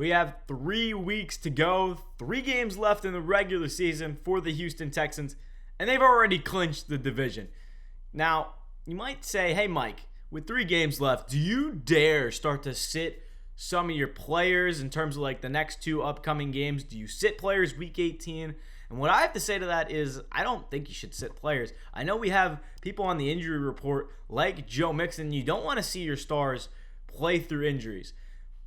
We have 3 weeks to go, 3 games left in the regular season for the Houston Texans, and they've already clinched the division. Now, you might say, hey Mike, with 3 games left, do you dare start to sit some of your players in terms of like the next 2 upcoming games? Do you sit players week 18? And what I have to say to that is I don't think you should sit players. I know we have people on the injury report like Joe Mixon. You don't want to see your stars play through injuries.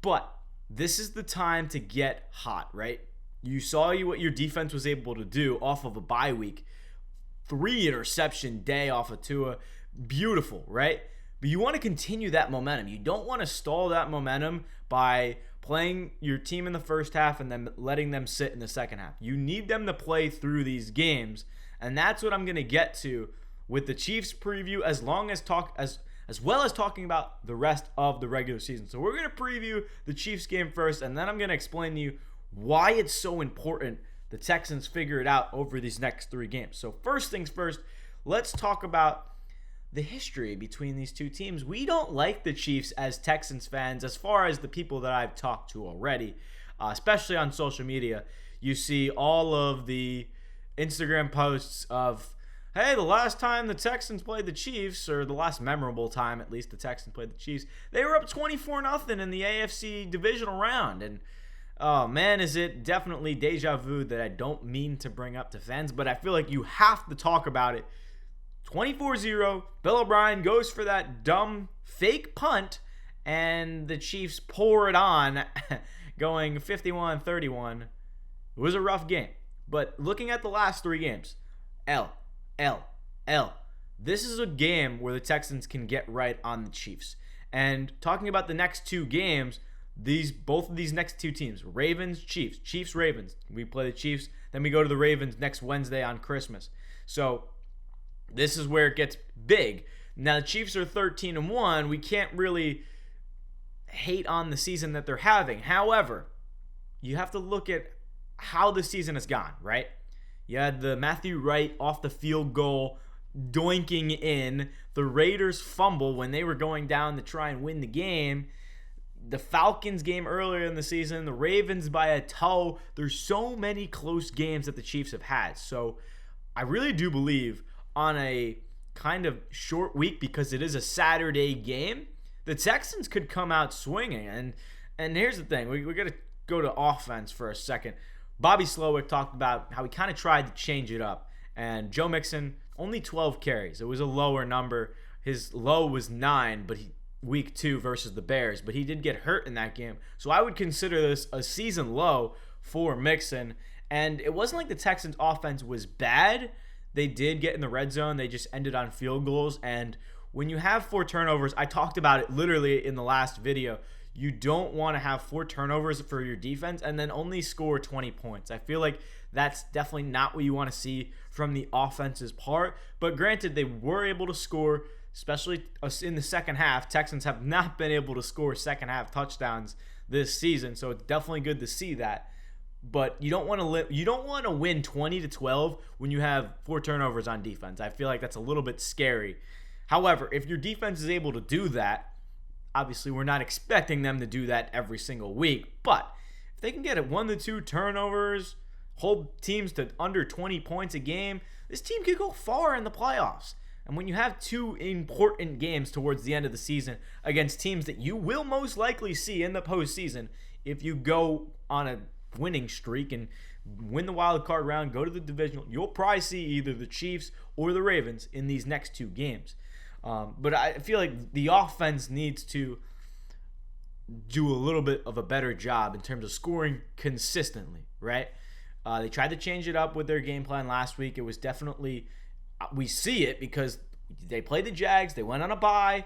But this is the time to get hot, right? You saw what your defense was able to do off of a bye week. 3 interception day off of Tua. Beautiful, right? But you want to continue that momentum. You don't want to stall that momentum by playing your team in the first half and then letting them sit in the second half. You need them to play through these games, and that's what I'm going to get to with the Chiefs preview, as well as talking about the rest of the regular season. So we're going to preview the Chiefs game first, and then I'm going to explain to you why it's so important the Texans figure it out over these next 3 games. So first things first, let's talk about the history between these 2 teams. We don't like the Chiefs as Texans fans, as far as the people that I've talked to already, especially on social media. You see all of the Instagram posts of, hey, the last time the Texans played the Chiefs, or the last memorable time at least the Texans played the Chiefs, they were up 24-0 in the AFC divisional round. And oh man, is it definitely deja vu that I don't mean to bring up to fans, but I feel like you have to talk about it. 24-0, Bill O'Brien goes for that dumb fake punt, and the Chiefs pour it on, going 51-31. It was a rough game. But looking at the last 3 games, L. This is a game where the Texans can get right on the Chiefs. And talking about the next 2 games, both of these next 2 teams, Ravens, Chiefs, Chiefs, Ravens. We play the Chiefs, then we go to the Ravens next Wednesday on Christmas. So this is where it gets big. Now, the Chiefs are 13-1. We can't really hate on the season that they're having. However, you have to look at how the season has gone, right? You had the Matthew Wright off the field goal doinking in, the Raiders fumble when they were going down to try and win the game, the Falcons game earlier in the season, the Ravens by a toe. There's so many close games that the Chiefs have had. So I really do believe on a kind of short week, because it is a Saturday game, the Texans could come out swinging. And here's the thing. We got to go to offense for a second. Bobby Slowick talked about how he kind of tried to change it up. And Joe Mixon, only 12 carries. It was a lower number. His low was 9, but week 2 versus the Bears. But he did get hurt in that game. So I would consider this a season low for Mixon. And it wasn't like the Texans' offense was bad. They did get in the red zone. They just ended on field goals. And when you have 4 turnovers, I talked about it literally in the last video. You don't want to have 4 turnovers for your defense and then only score 20 points. I feel like that's definitely not what you want to see from the offense's part. But granted, they were able to score, especially in the second half. Texans have not been able to score second half touchdowns this season, so it's definitely good to see that. But you don't want to win 20-12 when you have 4 turnovers on defense. I feel like that's a little bit scary. However, if your defense is able to do that, obviously we're not expecting them to do that every single week, but if they can get it 1 to 2 turnovers, hold teams to under 20 points a game, this team could go far in the playoffs. And when you have 2 important games towards the end of the season against teams that you will most likely see in the postseason, if you go on a winning streak and win the wild card round, go to the divisional, you'll probably see either the Chiefs or the Ravens in these next 2 games. But I feel like the offense needs to do a little bit of a better job in terms of scoring consistently, right? They tried to change it up with their game plan last week. It was definitely, we see it because they played the Jags, they went on a bye,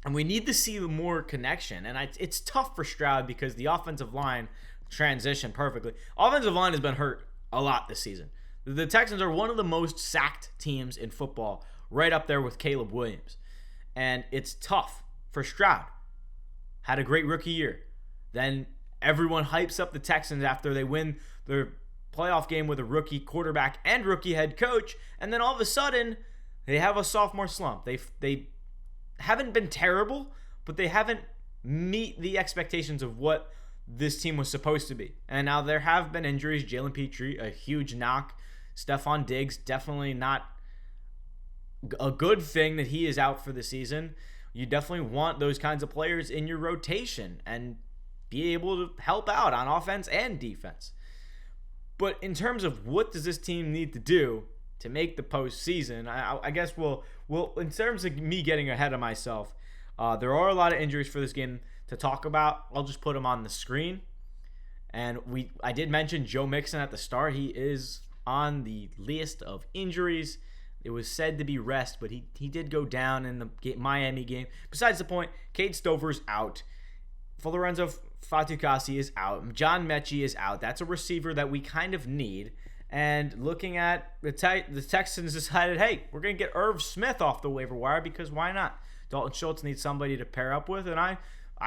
and we need to see more connection. And it's tough for Stroud because the offensive line transitioned perfectly. Offensive line has been hurt a lot this season. The Texans are one of the most sacked teams in football, right up there with Caleb Williams. And it's tough for Stroud. Had a great rookie year. Then everyone hypes up the Texans after they win their playoff game with a rookie quarterback and rookie head coach. And then all of a sudden, they have a sophomore slump. They haven't been terrible, but they haven't meet the expectations of what this team was supposed to be. And now there have been injuries. Jalen Pitre, a huge knock. Stephon Diggs, definitely not a good thing that he is out for the season. You definitely want those kinds of players in your rotation and be able to help out on offense and defense. But in terms of what does this team need to do to make the postseason, I guess we'll in terms of me getting ahead of myself, there are a lot of injuries for this game to talk about. I'll just put them on the screen. And I did mention Joe Mixon at the start. He is on the list of injuries. It was said to be rest, but he did go down in the Miami game. Besides the point, Cade Stover's out. Lorenzo Fatukasi is out. John Mechie is out. That's a receiver that we kind of need. And looking at the Texans decided, hey, we're going to get Irv Smith off the waiver wire because why not? Dalton Schultz needs somebody to pair up with, and I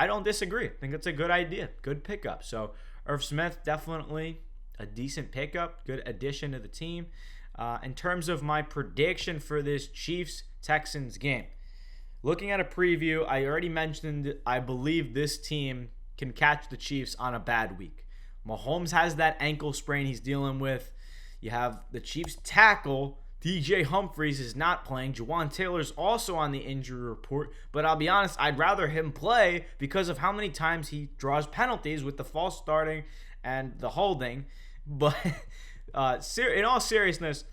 don't disagree. I think it's a good idea, good pickup. So Irv Smith, definitely a decent pickup, good addition to the team. In terms of my prediction for this Chiefs-Texans game, looking at a preview, I already mentioned I believe this team can catch the Chiefs on a bad week. Mahomes has that ankle sprain he's dealing with. You have the Chiefs tackle, DJ Humphries is not playing. Jawan Taylor's also on the injury report. But I'll be honest, I'd rather him play because of how many times he draws penalties with the false starting and the holding. But in all seriousness,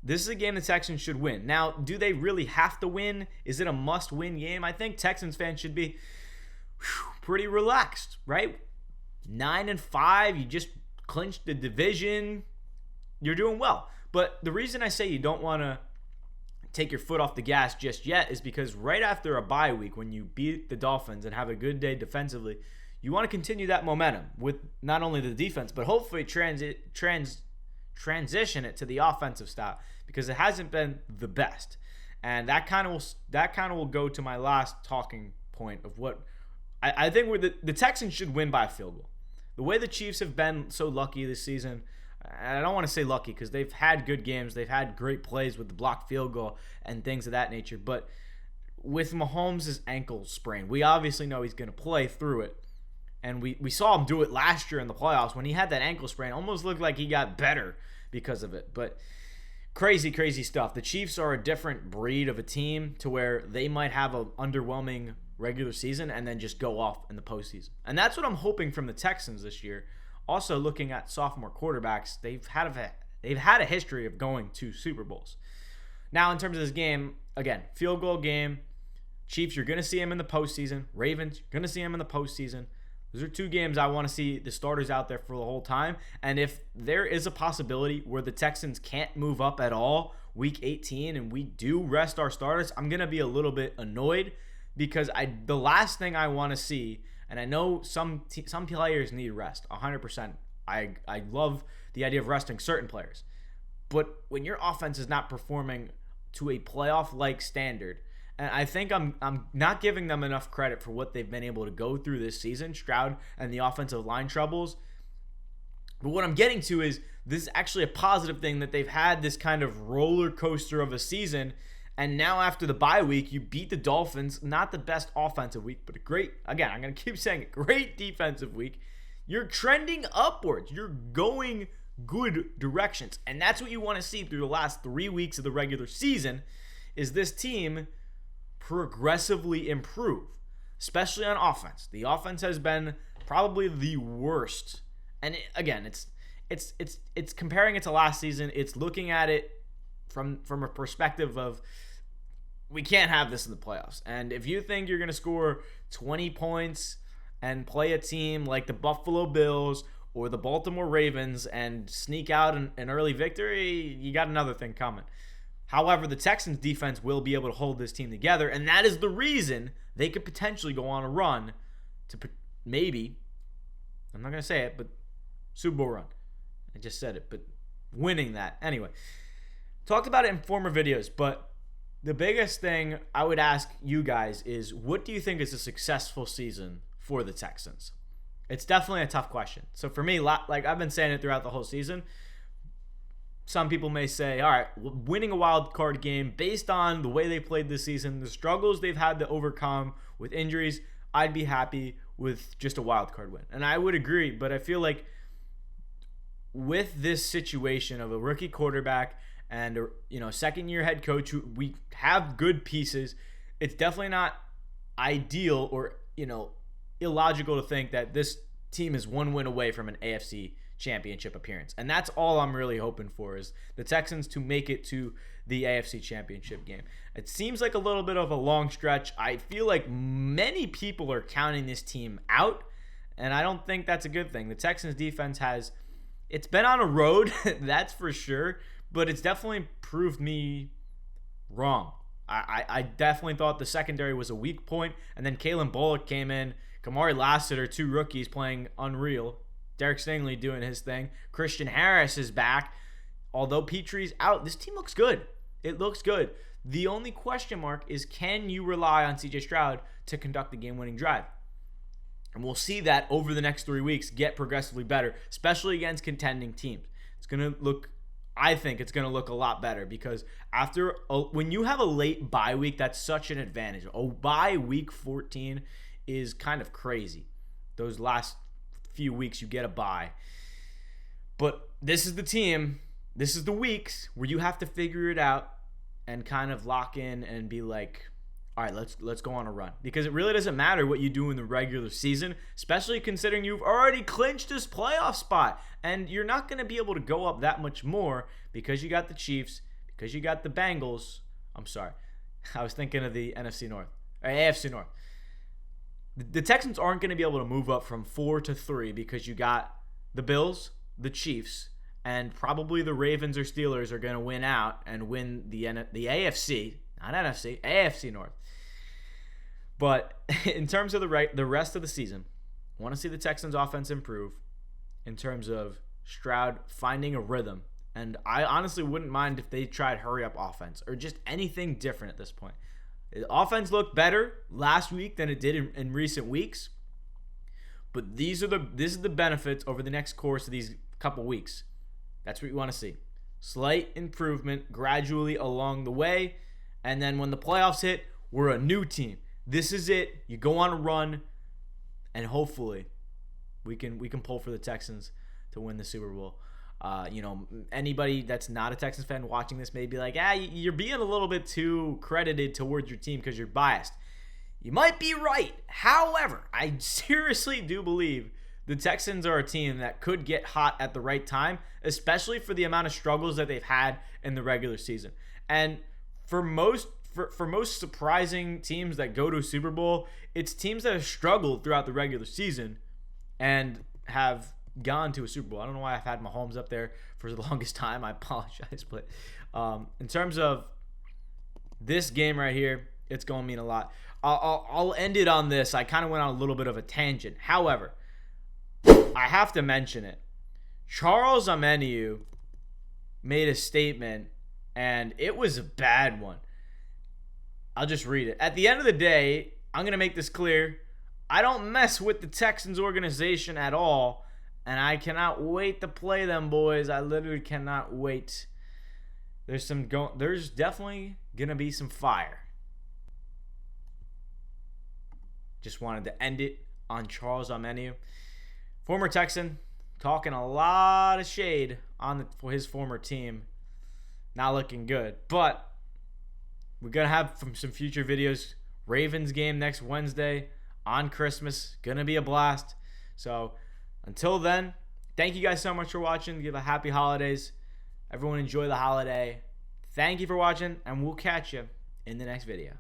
this is a game the Texans should win. Now, do they really have to win? Is it a must-win game? I think Texans fans should be pretty relaxed, right? 9-5, you just clinched the division. You're doing well. But the reason I say you don't want to take your foot off the gas just yet is because right after a bye week, when you beat the Dolphins and have a good day defensively, you want to continue that momentum with not only the defense, but hopefully transition it to the offensive style because it hasn't been the best. And that kind of will go to my last talking point of what I think the Texans should win by a field goal. The way the Chiefs have been so lucky this season, and I don't want to say lucky because they've had good games. They've had great plays with the blocked field goal and things of that nature. But with Mahomes' ankle sprain, we obviously know he's going to play through it. And we saw him do it last year in the playoffs when he had that ankle sprain. Almost looked like he got better because of it. But crazy, crazy stuff. The Chiefs are a different breed of a team to where they might have an underwhelming regular season and then just go off in the postseason. And that's what I'm hoping from the Texans this year. Also, looking at sophomore quarterbacks, they've had a history of going to Super Bowls. Now, in terms of this game, again, field goal game. Chiefs, you're going to see them in the postseason. Ravens, you're going to see them in the postseason. Those are two games I want to see the starters out there for the whole time. And if there is a possibility where the Texans can't move up at all week 18 and we do rest our starters, I'm going to be a little bit annoyed because the last thing I want to see, and I know some players need rest, 100%. I love the idea of resting certain players. But when your offense is not performing to a playoff-like standard, and I think I'm not giving them enough credit for what they've been able to go through this season, Stroud and the offensive line troubles. But what I'm getting to is this is actually a positive thing that they've had this kind of roller coaster of a season. And now after the bye week, you beat the Dolphins. Not the best offensive week, but a great, again, I'm going to keep saying it, great defensive week. You're trending upwards. You're going good directions. And that's what you want to see through the last 3 weeks of the regular season is this team progressively improve, especially on offense. The offense has been probably the worst. And again, it's comparing it to last season. It's looking at it from a perspective of we can't have this in the playoffs. And if you think you're going to score 20 points and play a team like the Buffalo Bills or the Baltimore Ravens and sneak out an early victory, you got another thing coming. However, the Texans defense will be able to hold this team together, and that is the reason they could potentially go on a run to maybe, I'm not going to say it, but Super Bowl run. I just said it, but winning that. Anyway, talked about it in former videos, but the biggest thing I would ask you guys is what do you think is a successful season for the Texans? It's definitely a tough question. So for me, like I've been saying it throughout the whole season, some people may say, all right, winning a wild card game based on the way they played this season, the struggles they've had to overcome with injuries, I'd be happy with just a wild card win. And I would agree, but I feel like with this situation of a rookie quarterback and a second-year head coach, who we have good pieces, it's definitely not ideal or illogical to think that this team is one win away from an AFC championship appearance. And that's all I'm really hoping for, is the Texans to make it to the AFC championship game. It seems like a little bit of a long stretch. I feel like many people are counting this team out, and I don't think that's a good thing. The Texans defense it's been on a road, that's for sure, but it's definitely proved me wrong. I definitely thought the secondary was a weak point, and then Kalen Bullock came in. Kamari Lassiter, 2 rookies playing unreal. Derek Stingley doing his thing. Christian Harris is back. Although Pitre's out, this team looks good. It looks good. The only question mark is, can you rely on CJ Stroud to conduct the game-winning drive? And we'll see that over the next 3 weeks get progressively better, especially against contending teams. I think it's going to look a lot better, because when you have a late bye week, that's such an advantage. Bye week 14 is kind of crazy. Those last few weeks you get a bye. But this is the team, this is the weeks where you have to figure it out and kind of lock in and be like, all right, let's go on a run. Because it really doesn't matter what you do in the regular season, especially considering you've already clinched this playoff spot. And you're not going to be able to go up that much more because you got the Chiefs, because you got the Bengals. I'm sorry. I was thinking of the NFC North, or AFC North. The Texans aren't going to be able to move up from 4 to 3 because you got the Bills, the Chiefs, and probably the Ravens or Steelers are going to win out and win the AFC, not NFC, AFC North. But in terms of the rest of the season, I want to see the Texans offense improve in terms of Stroud finding a rhythm. And I honestly wouldn't mind if they tried hurry up offense or just anything different at this point. The offense looked better last week than it did in recent weeks. But this is the benefits over the next course of these couple weeks. That's what you want to see. Slight improvement gradually along the way. And then when the playoffs hit, we're a new team. This is it. You go on a run, and hopefully we can pull for the Texans to win the Super Bowl. Anybody that's not a Texans fan watching this may be like, you're being a little bit too credited towards your team because you're biased. You might be right. However, I seriously do believe the Texans are a team that could get hot at the right time, especially for the amount of struggles that they've had in the regular season. And for most surprising teams that go to a Super Bowl, it's teams that have struggled throughout the regular season and have gone to a Super Bowl. I don't know why I've had Mahomes up there for the longest time. I apologize, but in terms of this game right here, it's going to mean a lot. I'll end it on this. I kind of went on a little bit of a tangent. However, I have to mention it. Charles Omenihu made a statement, and it was a bad one. I'll just read it. At the end of the day, I'm going to make this clear. I don't mess with the Texans organization at all, and I cannot wait to play them, boys. I literally cannot wait. There's definitely going to be some fire. Just wanted to end it on Charles Omenihu. Former Texan, talking a lot of shade for his former team. Not looking good. But we're going to have some future videos. Ravens game next Wednesday on Christmas. Going to be a blast. So until then, thank you guys so much for watching. Give a happy holidays. Everyone enjoy the holiday. Thank you for watching, and we'll catch you in the next video.